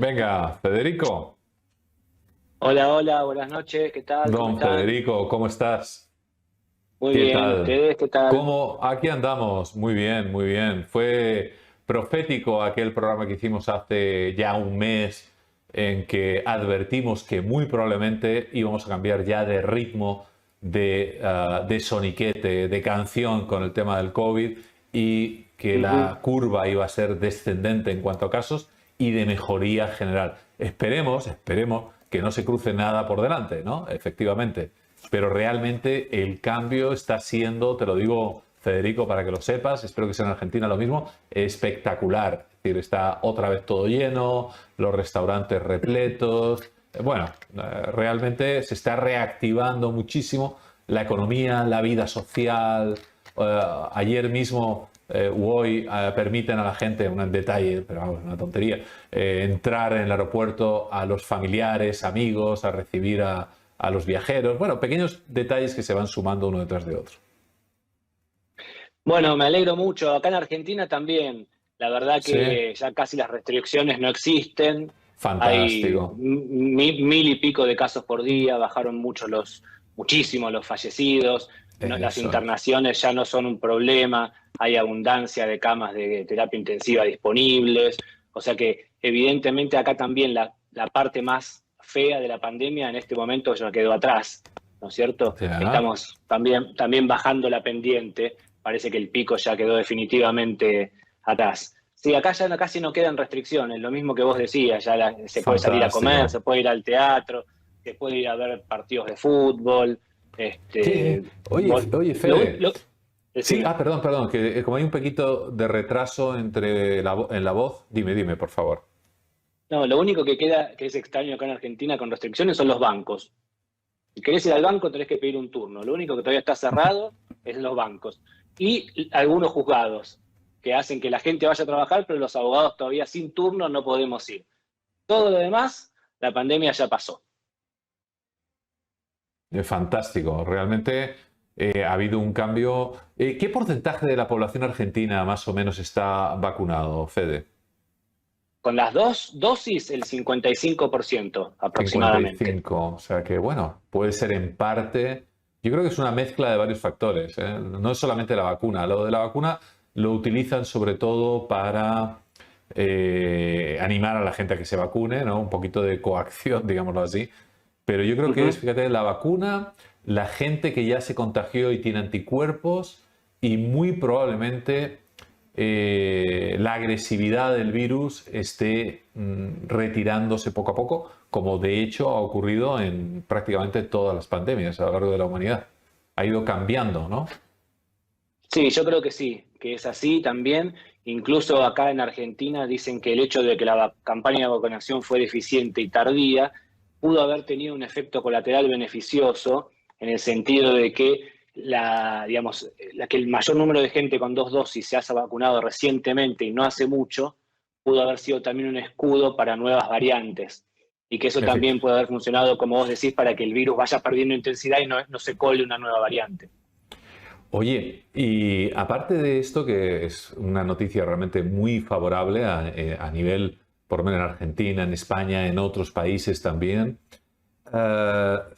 Venga, Federico. Hola, hola, buenas noches, ¿qué tal? ¿Cómo Don están? Federico, ¿cómo estás? Muy ¿Qué bien, tal? ¿ustedes qué tal? ¿Cómo? Aquí andamos. Muy bien, muy bien. Fue profético aquel programa que hicimos hace ya un mes en que advertimos que muy probablemente íbamos a cambiar ya de ritmo, de soniquete, de canción con el tema del COVID y que Ujú. la curva iba a ser descendente en cuanto a casos y de mejoría general. Esperemos que no se cruce nada por delante, ¿no? Efectivamente. Pero realmente el cambio está siendo, te lo digo, Federico, para que lo sepas, espero que sea en Argentina lo mismo, espectacular. Es decir, está otra vez todo lleno, los restaurantes repletos. Bueno, realmente se está reactivando muchísimo la economía, la vida social. Ayer mismo u hoy permiten a la gente, un detalle, pero vamos, una tontería, entrar en el aeropuerto a los familiares, amigos, a recibir a los viajeros. Bueno, pequeños detalles que se van sumando uno detrás de otro. Bueno, me alegro mucho. Acá en Argentina también, la verdad Sí, que ya casi las restricciones no existen. Hay fantástico. mil y pico de casos por día, bajaron muchísimo los fallecidos, las Eso es. internaciones ya no son un problema, hay abundancia de camas de terapia intensiva disponibles. O sea que evidentemente acá también la parte más fea de la pandemia en este momento ya quedó atrás, ¿no es cierto? Ya. Estamos también bajando la pendiente, parece que el pico ya quedó definitivamente atrás. Sí, acá ya casi no quedan restricciones, lo mismo que vos decías, se puede salir a comer, Fantástico. se puede ir al teatro, se puede ir a ver partidos de fútbol. ¿Qué? Este, Oye, oye, Fede. Sí, decime. perdón, que como hay un poquito de retraso entre en la voz, dime, por favor. No, lo único que queda, que es extraño acá en Argentina con restricciones, son los bancos. Si querés ir al banco, tenés que pedir un turno. Lo único que todavía está cerrado es los bancos. Y algunos juzgados, que hacen que la gente vaya a trabajar, pero los abogados todavía sin turno no podemos ir. Todo lo demás, la pandemia ya pasó. Fantástico. Realmente ha habido un cambio. ¿Qué porcentaje de la población argentina más o menos está vacunado, Fede? Con las dos dosis, el 55% cincuenta y aproximadamente. cinco, o sea que bueno, puede ser en parte, yo creo que es una mezcla de varios factores, ¿eh? No es solamente la vacuna, lo de la vacuna lo utilizan sobre todo para animar a la gente a que se vacune, ¿no? Un poquito de coacción, digámoslo así, pero yo creo que es, Ujú. fíjate, la vacuna, la gente que ya se contagió y tiene anticuerpos y muy probablemente la agresividad del virus esté retirándose poco a poco, como de hecho ha ocurrido en prácticamente todas las pandemias a lo largo de la humanidad. Ha ido cambiando, ¿no? Sí, yo creo que sí, que es así también. Incluso acá en Argentina dicen que el hecho de que campaña de vacunación fue deficiente y tardía pudo haber tenido un efecto colateral beneficioso en el sentido de que que el mayor número de gente con dos dosis se haya vacunado recientemente y no hace mucho, pudo haber sido también un escudo para nuevas variantes. Y que eso Efectivamente. también puede haber funcionado, como vos decís, para que el virus vaya perdiendo intensidad y no se cole una nueva variante. Oye, y aparte de esto, que es una noticia realmente muy favorable a nivel, por lo menos en Argentina, en España, en otros países también,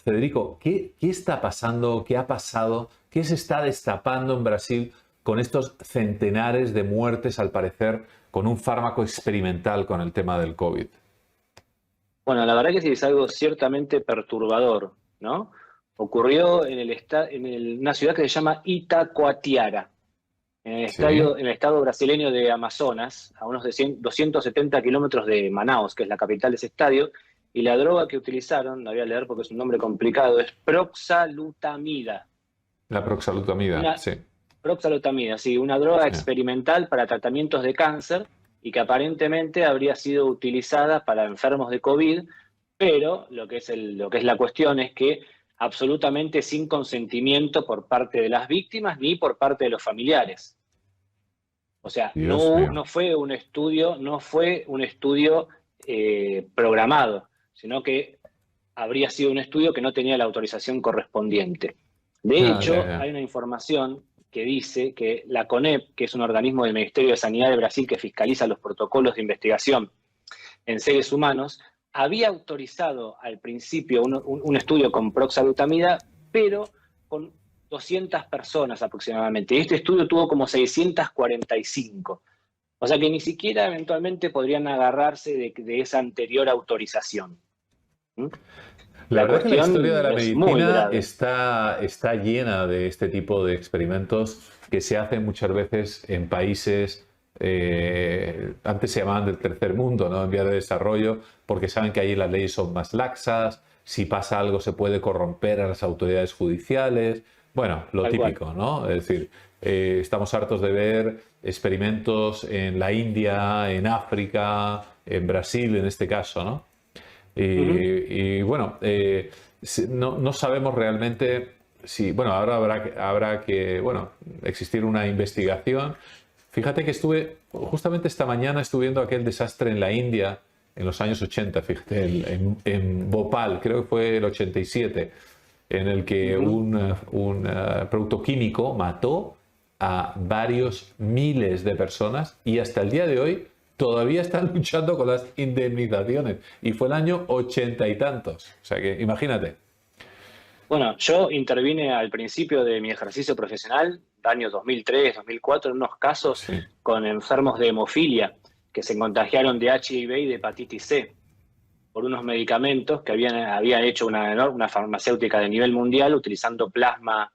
Federico, ¿qué está pasando? ¿Qué ha pasado? ¿Qué se está destapando en Brasil con estos centenares de muertes, al parecer, con un fármaco experimental con el tema del COVID? Bueno, la verdad que sí es algo ciertamente perturbador, ¿no? Ocurrió una ciudad que se llama Itacoatiara, Sí, en el estado brasileño de Amazonas, a unos 270 kilómetros de Manaus, que es la capital de ese estadio, y la droga que utilizaron, la voy a leer porque es un nombre complicado, es proxalutamida. la proxalutamida, Una sí. proxalutamida, sí, una droga Sí. experimental para tratamientos de cáncer y que aparentemente habría sido utilizada para enfermos de COVID, pero lo que es la cuestión es que absolutamente sin consentimiento por parte de las víctimas ni por parte de los familiares. O sea, Dios mío. no fue un estudio, no fue un estudio programado, sino que habría sido un estudio que no tenía la autorización correspondiente. De Ya, ya, hecho, hay ya. una información que dice que la CONEP, que es un organismo del Ministerio de Sanidad de Brasil que fiscaliza los protocolos de investigación en seres humanos, había autorizado al principio un estudio con proxalutamida, pero con 200 personas aproximadamente. Este estudio tuvo como 645. O sea que ni siquiera eventualmente podrían agarrarse de esa anterior autorización. ¿Mm? La La verdad que la historia de cuestión la es muy medicina grave. está llena de este tipo de experimentos que se hacen muchas veces en países, antes se llamaban del tercer mundo, ¿no? En vías de desarrollo, porque saben que ahí las leyes son más laxas, si pasa algo se puede corromper a las autoridades judiciales, bueno, lo Tal cual. típico, ¿no? Es decir, estamos hartos de ver experimentos en la India, en África, en Brasil en este caso, ¿no? Ujú. Y bueno, no sabemos realmente si, bueno, ahora habrá que, bueno, existir una investigación. Fíjate que justamente esta mañana estuve viendo aquel desastre en la India en los años 80, fíjate, en Bhopal, creo que fue el 87, en el que Ujú. un producto químico mató a varios miles de personas y hasta el día de hoy todavía están luchando con las indemnizaciones. Y fue el año 80 y tantos. O sea que imagínate. Bueno, yo intervine al principio de mi ejercicio profesional, años 2003, 2004, en unos casos Sí. con enfermos de hemofilia que se contagiaron de HIV y de hepatitis C por unos medicamentos que habían hecho una farmacéutica de nivel mundial utilizando plasma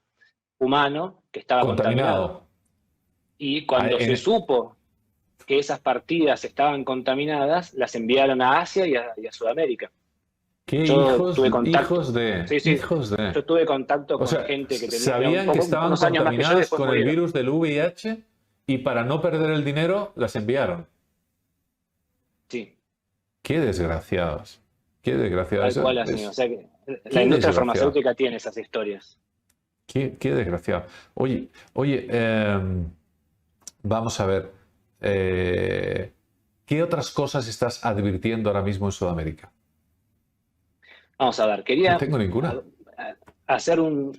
humano que estaba contaminado. Contaminado. Y Ah, cuando se supo que esas partidas estaban contaminadas, las enviaron a Asia y a Sudamérica. qué Yo hijos, tuve contacto, hijos de, sí, sí, hijos de. yo tuve contacto O con sea, gente que tenía sabían que estaban unos años más que yo y contaminadas después con el murieron. virus del VIH y para no perder el dinero las enviaron. Sí, Qué desgraciados. Qué desgraciados. tal cual así. O sea que la Qué industria desgraciado. farmacéutica tiene esas historias. Qué desgraciado. Oye, vamos a ver. eh, ¿Qué otras cosas estás advirtiendo ahora mismo en Sudamérica? Vamos a ver, No quería tengo ninguna. hacer un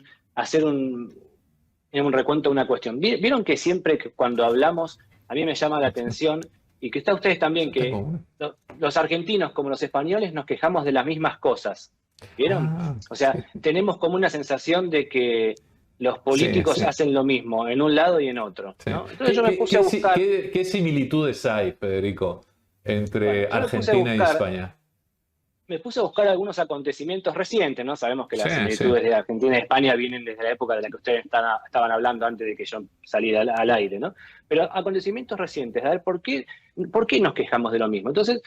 recuento de una cuestión. Vieron que siempre que cuando hablamos, a mí me llama la atención, y que está ustedes también, No tengo que una. los argentinos como los españoles nos quejamos de las mismas cosas. ¿Vieron? Ah, O sea, sí, tenemos como una sensación de que los sí, políticos sí, hacen lo mismo en un lado y en otro, sí. ¿no? Entonces yo me puse a buscar, ¿Qué similitudes hay, Federico, entre bueno, yo Argentina y España? me puse a buscar algunos acontecimientos recientes, ¿no? Sabemos que Sí, las sí. similitudes de Argentina y España vienen desde la época de la que ustedes estaban hablando antes de que yo saliera al aire, ¿no? Pero acontecimientos recientes, a ver, ¿por qué nos quejamos de lo mismo? Entonces,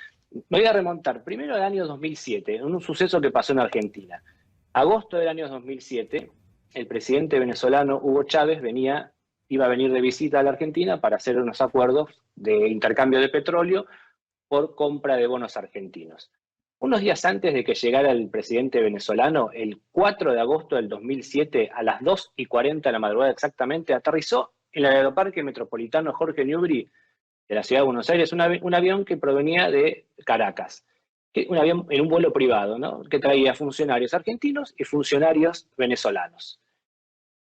me voy a remontar primero al año 2007, en un suceso que pasó en Argentina. Agosto del año 2007, el presidente venezolano Hugo Chávez iba a venir de visita a la Argentina para hacer unos acuerdos de intercambio de petróleo por compra de bonos argentinos. Unos días antes de que llegara el presidente venezolano, el 4 de agosto del 2007, a las 2:40 de la madrugada exactamente, aterrizó en el aeroparque metropolitano Jorge Newbery de la ciudad de Buenos Aires un avión que provenía de Caracas, un avión en un vuelo privado, ¿no? Que traía funcionarios argentinos y funcionarios venezolanos.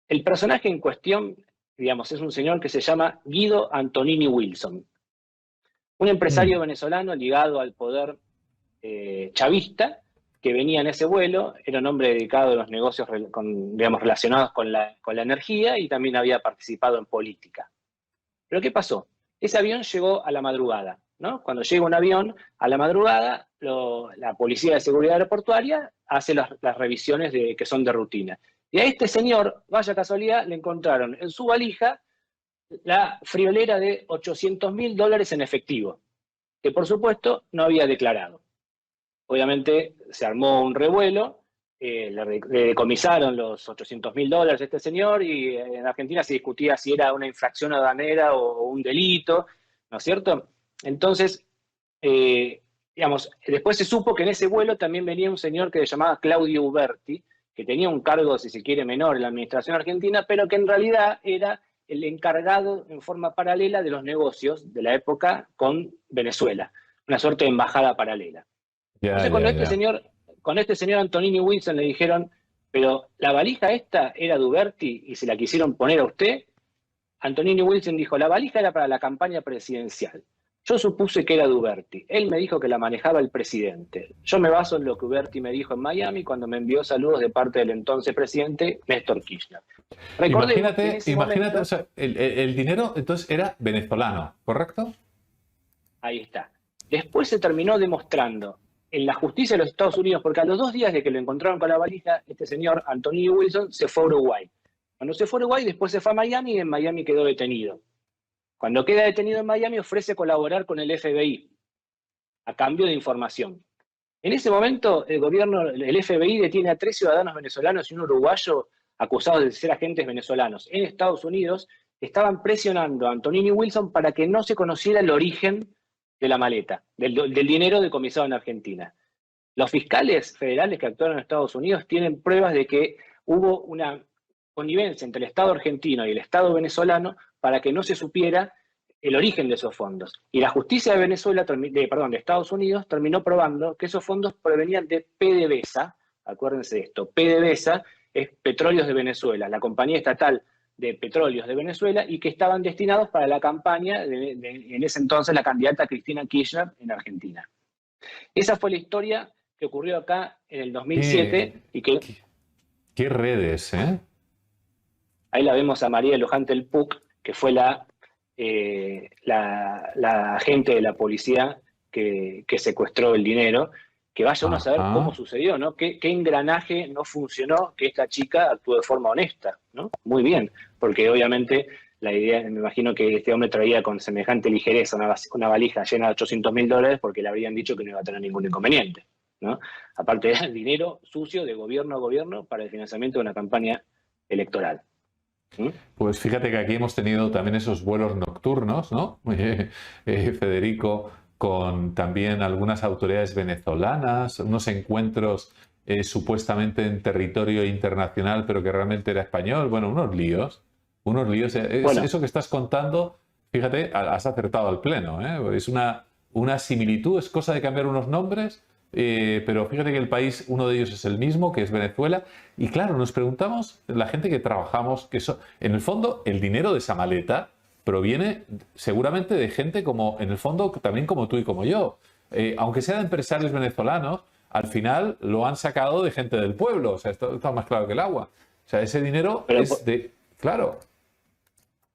El personaje en cuestión, digamos, es un señor que se llama Guido Antonini Wilson, un empresario Mm, venezolano ligado al poder chavista, que venía en ese vuelo, era un hombre dedicado a los negocios digamos, relacionados con la energía y también había participado en política. Pero ¿qué pasó? Ese avión llegó a la madrugada, ¿no? Cuando llega un avión a la madrugada, la Policía de Seguridad Aeroportuaria hace las revisiones que son de rutina. Y a este señor, vaya casualidad, le encontraron en su valija la friolera de $800.000 en efectivo, que por supuesto no había declarado. Obviamente se armó un revuelo, le decomisaron los $800.000 a este señor y en Argentina se discutía si era una infracción aduanera o un delito, ¿no es cierto? Entonces, digamos, después se supo que en ese vuelo también venía un señor que se llamaba Claudio Uberti, que tenía un cargo, si se quiere, menor en la administración argentina, pero que en realidad era el encargado en forma paralela de los negocios de la época con Venezuela, una suerte de embajada paralela. ya, Entonces, ya, ya. con este señor Antonini Wilson le dijeron, pero la valija esta era de Uberti y se la quisieron poner a usted. Antonini Wilson dijo, la valija era para la campaña presidencial. Yo supuse que era de Uberti. Él me dijo que la manejaba el presidente. Yo me baso en lo que Uberti me dijo en Miami cuando me envió saludos de parte del entonces presidente Néstor Kirchner. Recordemos que en ese momento, o sea, el dinero entonces era venezolano, ¿correcto? ahí está. Después se terminó demostrando en la justicia de los Estados Unidos, porque a los 2 días de que lo encontraron con la valija, este señor, Antonio Wilson, se fue a Uruguay. Cuando se fue a Uruguay, después se fue a Miami y en Miami quedó detenido. Cuando queda detenido en Miami, ofrece colaborar con el FBI a cambio de información. En ese momento, el FBI detiene a 3 ciudadanos venezolanos y un uruguayo acusados de ser agentes venezolanos en Estados Unidos. Estaban presionando a Antonini Wilson para que no se conociera el origen de la maleta, del dinero decomisado en Argentina. Los fiscales federales que actuaron en Estados Unidos tienen pruebas de que hubo una connivencia entre el Estado argentino y el Estado venezolano para que no se supiera el origen de esos fondos. Y la justicia de de Estados Unidos terminó probando que esos fondos provenían de PDVSA, acuérdense de esto, PDVSA es Petróleos de Venezuela, la compañía estatal de petróleos de Venezuela, y que estaban destinados para la campaña en ese entonces la candidata Cristina Kirchner en Argentina. Esa fue la historia que ocurrió acá en el 2007 y que... ¿Qué redes, eh? Ahí la vemos a María Luján del Puc, que fue la agente de la policía que secuestró el dinero, que vaya uno a saber cómo sucedió, ¿no? ¿Qué engranaje no funcionó que esta chica actuó de forma honesta, ¿no? Muy bien, porque obviamente la idea, me imagino que este hombre traía con semejante ligereza una valija llena de $800.000 porque le habrían dicho que no iba a tener ningún inconveniente, ¿no? Aparte era dinero sucio de gobierno a gobierno para el financiamiento de una campaña electoral. Pues fíjate que aquí hemos tenido también esos vuelos nocturnos, ¿no? Federico, con también algunas autoridades venezolanas, unos encuentros supuestamente en territorio internacional, pero que realmente era español. Bueno, unos líos. Bueno. Eso que estás contando, fíjate, has acertado al pleno, ¿eh? Es una similitud, es cosa de cambiar unos nombres. Pero fíjate que el país, uno de ellos es el mismo, que es Venezuela, y claro, nos preguntamos, la gente que trabajamos, en el fondo, el dinero de esa maleta proviene seguramente de gente como, en el fondo, también como tú y como yo. Aunque sean empresarios venezolanos, al final lo han sacado de gente del pueblo, o sea, esto está más claro que el agua. O sea, ese dinero es de... Claro.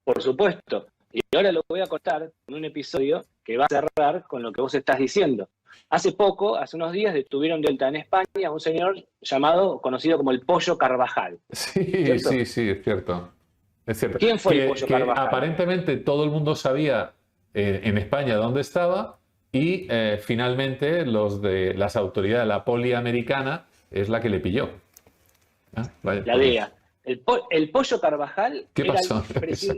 Por supuesto. Y ahora lo voy a contar con un episodio que va a cerrar con lo que vos estás diciendo. Hace unos días, detuvieron de vuelta en España a un señor conocido como el Pollo Carvajal. Sí, sí, es cierto. Es cierto. ¿Quién fue el Pollo Carvajal? Aparentemente todo el mundo sabía en España dónde estaba y finalmente las autoridades, la poli americana, es la que le pilló. La DEA. El Pollo Carvajal era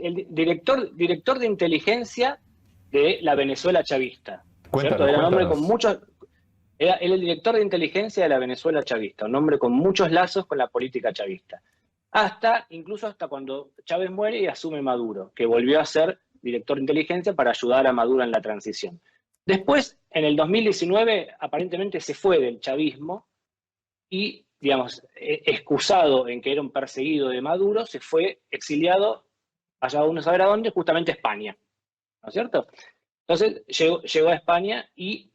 el director de inteligencia de la Venezuela chavista. Era el director de inteligencia de la Venezuela chavista, un hombre con muchos lazos con la política chavista. Incluso hasta cuando Chávez muere y asume Maduro, que volvió a ser director de inteligencia para ayudar a Maduro en la transición. Después, en el 2019, aparentemente se fue del chavismo y, digamos, excusado en que era un perseguido de Maduro, se fue exiliado, allá uno sabe a dónde, justamente a España, ¿no es cierto? Entonces llegó a España y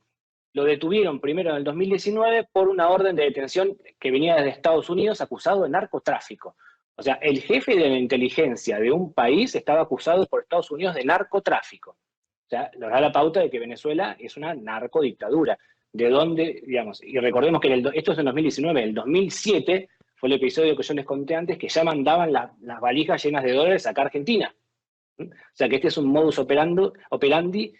lo detuvieron primero en el 2019 por una orden de detención que venía desde Estados Unidos acusado de narcotráfico. O sea, el jefe de la inteligencia de un país estaba acusado por Estados Unidos de narcotráfico. O sea, nos da la pauta de que Venezuela es una narcodictadura. De donde, digamos, y recordemos que esto es en 2019, en el 2007 fue el episodio que yo les conté antes, que ya mandaban las valijas llenas de dólares acá a Argentina. O sea, que este es un modus operandi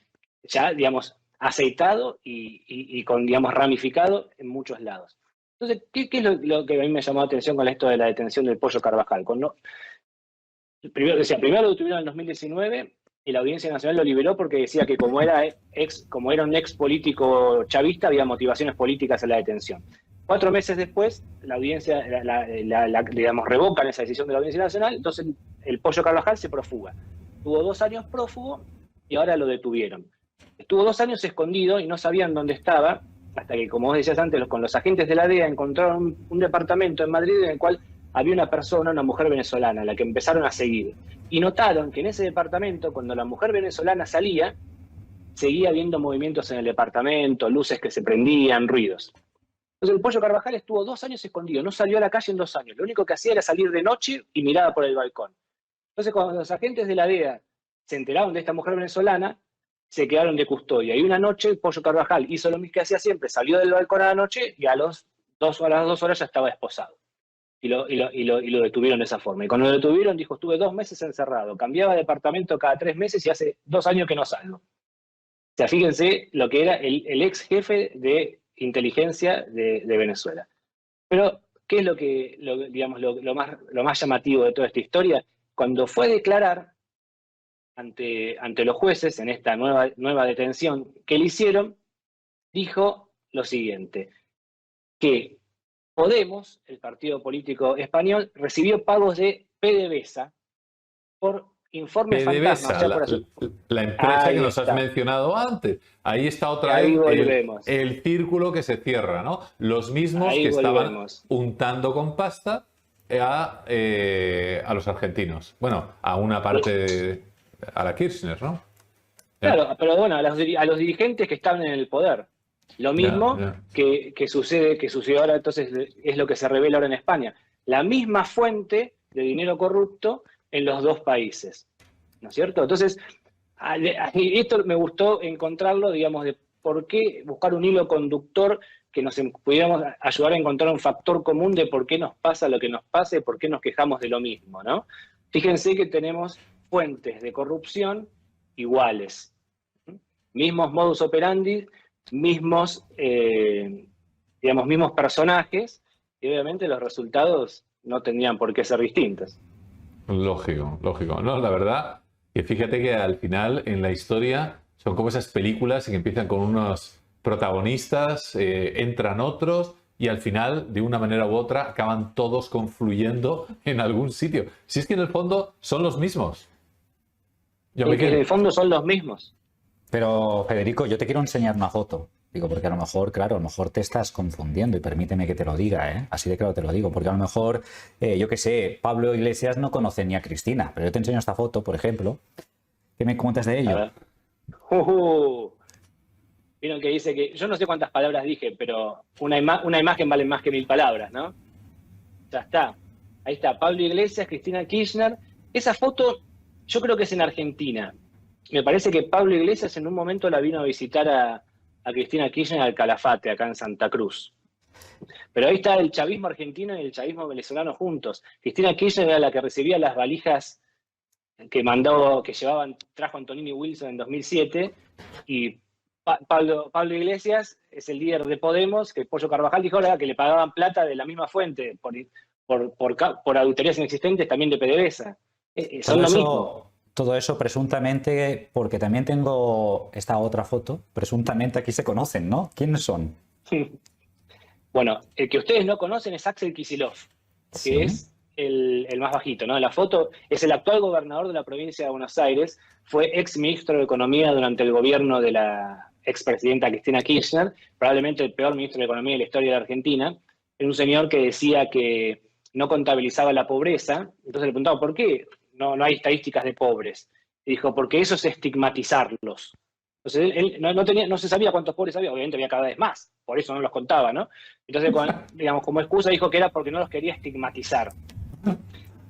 ya, digamos, aceitado y con, digamos, ramificado en muchos lados. Entonces, ¿qué es lo que a mí me llamó la atención con esto de la detención del Pollo Carvajal? Primero lo detuvieron en el 2019 y la Audiencia Nacional lo liberó porque decía que como era un ex político chavista, había motivaciones políticas en la detención. 4 meses después, la audiencia, digamos, revocan esa decisión de la Audiencia Nacional, entonces el Pollo Carvajal se profuga. Estuvo 2 años prófugo y ahora lo detuvieron. Estuvo 2 años escondido y no sabían dónde estaba, hasta que, como vos decías antes, con los agentes de la DEA encontraron un departamento en Madrid en el cual había una mujer venezolana, a la que empezaron a seguir. Y notaron que en ese departamento, cuando la mujer venezolana salía, seguía habiendo movimientos en el departamento, luces que se prendían, ruidos. Entonces el Pollo Carvajal estuvo 2 años escondido, no salió a la calle en 2 años. Lo único que hacía era salir de noche y miraba por el balcón. Entonces cuando los agentes de la DEA se enteraron de esta mujer venezolana, se quedaron de custodia. Y una noche el Pollo Carvajal hizo lo mismo que hacía siempre, salió del balcón a la noche y a las 2 horas ya estaba esposado. Y lo detuvieron de esa forma. Y cuando lo detuvieron dijo, estuve 2 meses encerrado, cambiaba de departamento cada 3 meses y hace 2 años que no salgo. O sea, fíjense lo que era el ex jefe de inteligencia de Venezuela. Pero, ¿qué es lo más llamativo de toda esta historia? Cuando fue a declarar ante los jueces en esta nueva detención que le hicieron, dijo lo siguiente, que Podemos, el partido político español, recibió pagos de PDVSA por informes PDVSA, fantasmas. la empresa Ahí que nos está. has mencionado antes. Ahí está otra Ahí vez volvemos. el círculo que se cierra, ¿no? Los mismos Ahí que estaban volvemos. untando con pasta a los argentinos. Bueno, a una parte, a la Kirchner, ¿no? Claro, pero bueno, a los dirigentes que estaban en el poder. Lo mismo que sucedió ahora, entonces es lo que se revela ahora en España. La misma fuente de dinero corrupto en los 2 países, ¿no es cierto? Entonces, esto me gustó encontrarlo, digamos, de por qué buscar un hilo conductor que nos pudiéramos ayudar a encontrar un factor común de por qué nos pasa lo que nos pasa y por qué nos quejamos de lo mismo, ¿no? Fíjense que tenemos fuentes de corrupción iguales, mismos modus operandi, mismos personajes, y obviamente los resultados no tendrían por qué ser distintos. Lógico. No, la verdad que fíjate que al final en la historia son como esas películas que empiezan con unos protagonistas, entran otros y al final, de una manera u otra, acaban todos confluyendo en algún sitio. Si es que en el fondo son los mismos. En el fondo son los mismos. Pero, Federico, yo te quiero enseñar una foto. Digo, porque a lo mejor, claro, a lo mejor te estás confundiendo y permíteme que te lo diga, ¿eh? Así de claro te lo digo, porque a lo mejor, yo qué sé, Pablo Iglesias no conoce ni a Cristina, pero yo te enseño esta foto, por ejemplo. ¿Qué me cuentas de ello? Vieron que dice que, yo no sé cuántas palabras dije, pero una imagen vale más que 1000 palabras, ¿no? Ya está. Ahí está, Pablo Iglesias, Cristina Kirchner. Esa foto yo creo que es en Argentina. Me parece que Pablo Iglesias en un momento la vino a visitar a Cristina Kirchner al Calafate, acá en Santa Cruz. Pero ahí está el chavismo argentino y el chavismo venezolano juntos. Cristina Kirchner era la que recibía las valijas que trajo Antonini Wilson en 2007, y Pablo Iglesias es el líder de Podemos, que el Pollo Carvajal dijo ahora que le pagaban plata de la misma fuente por auditorías inexistentes, también de PDVSA. Son lo mismo. Todo eso presuntamente, porque también tengo esta otra foto, presuntamente aquí se conocen, ¿no? ¿Quiénes son? Bueno, el que ustedes no conocen es Axel Kicillof, que es el más bajito, ¿no? La foto es el actual gobernador de la provincia de Buenos Aires, fue ex ministro de Economía durante el gobierno de la expresidenta Cristina Kirchner, probablemente el peor ministro de Economía de la historia de la Argentina. Era un señor que decía que no contabilizaba la pobreza, entonces le preguntaba, ¿por qué no hay estadísticas de pobres? Y dijo, porque eso es estigmatizarlos. Entonces él no se sabía cuántos pobres había, obviamente había cada vez más, por eso no los contaba, ¿no? Entonces, digamos, como excusa dijo que era porque no los quería estigmatizar.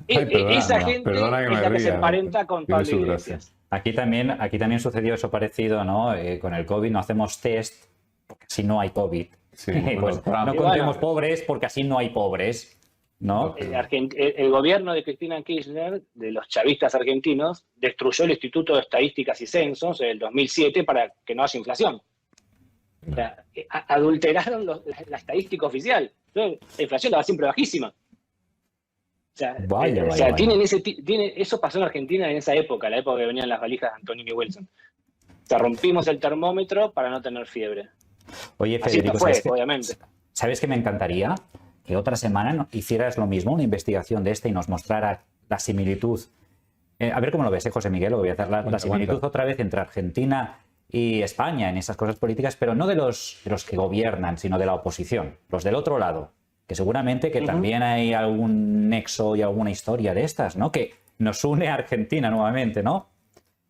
Esa gente es la que se emparenta con Pablo Iglesias. Aquí también sucedió eso parecido, ¿no? Con el COVID no hacemos test porque así no hay COVID. Sí, pues no contemos pobres porque así no hay pobres, ¿no? El gobierno de Cristina Kirchner, de los chavistas argentinos, destruyó el Instituto de Estadísticas y Censos en el 2007 para que no haya inflación. O sea, adulteraron la estadística oficial. La inflación la va siempre bajísima. O sea, vaya. eso pasó en Argentina en esa época, la época que venían las valijas de Antonini Wilson. O sea, rompimos el termómetro para no tener fiebre. Oye, Federico, obviamente. ¿Sabes qué me encantaría? Que otra semana hicieras lo mismo, una investigación de esta y nos mostrara la similitud. A ver cómo lo ves, José Miguel, voy a hacer la similitud otra vez entre Argentina y España en esas cosas políticas, pero no de los que gobiernan, sino de la oposición, los del otro lado, que seguramente que también hay algún nexo y alguna historia de estas, ¿no? Que nos une a Argentina nuevamente, ¿no?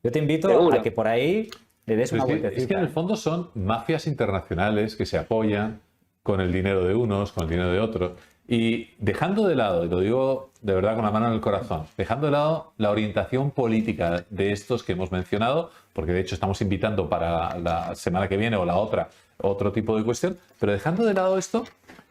Yo te invito a que por ahí le des una Es que vueltecita. en el fondo son mafias internacionales que se apoyan con el dinero de unos, con el dinero de otros. Y dejando de lado, y lo digo de verdad con la mano en el corazón, dejando de lado la orientación política de estos que hemos mencionado, porque de hecho estamos invitando para la semana que viene o la otra otro tipo de cuestión, pero dejando de lado esto,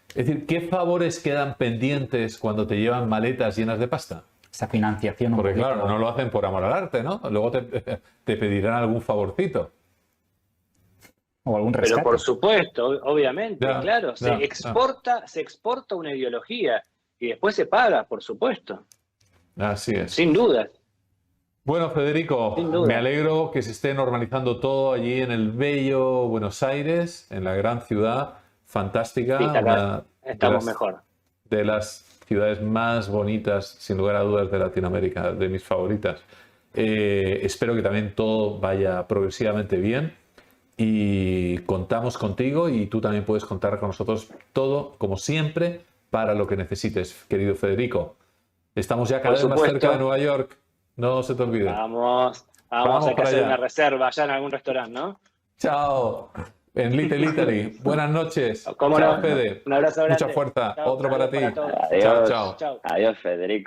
es decir, ¿qué favores quedan pendientes cuando te llevan maletas llenas de pasta? Esa financiación. Porque claro, no lo hacen por amor al arte, ¿no? Luego te pedirán algún favorcito. O algún rescate. Pero por supuesto, obviamente, Ya, claro, ya, se exporta una ideología y después se paga, por supuesto, Así es. sin duda. Bueno, Federico, Sin duda. me alegro que se esté normalizando todo allí en el bello Buenos Aires, en la gran ciudad, fantástica, Sí, una estamos mejor. de las ciudades más bonitas, sin lugar a dudas, de Latinoamérica, de mis favoritas. Espero que también todo vaya progresivamente bien y contamos contigo y tú también puedes contar con nosotros todo, como siempre, para lo que necesites, querido Federico. Estamos ya cada vez más cerca de Nueva York. No se te olvide. Vamos hay que para hacer allá. una reserva allá en algún restaurante, ¿no? Chao. En Little Italy. Buenas noches. ¿Cómo Chao, no? Fede. Un abrazo grande. Mucha fuerza. Chao, Otro para ti. saludos todos. Chao, Adiós. chao. Chao. Adiós, Federico.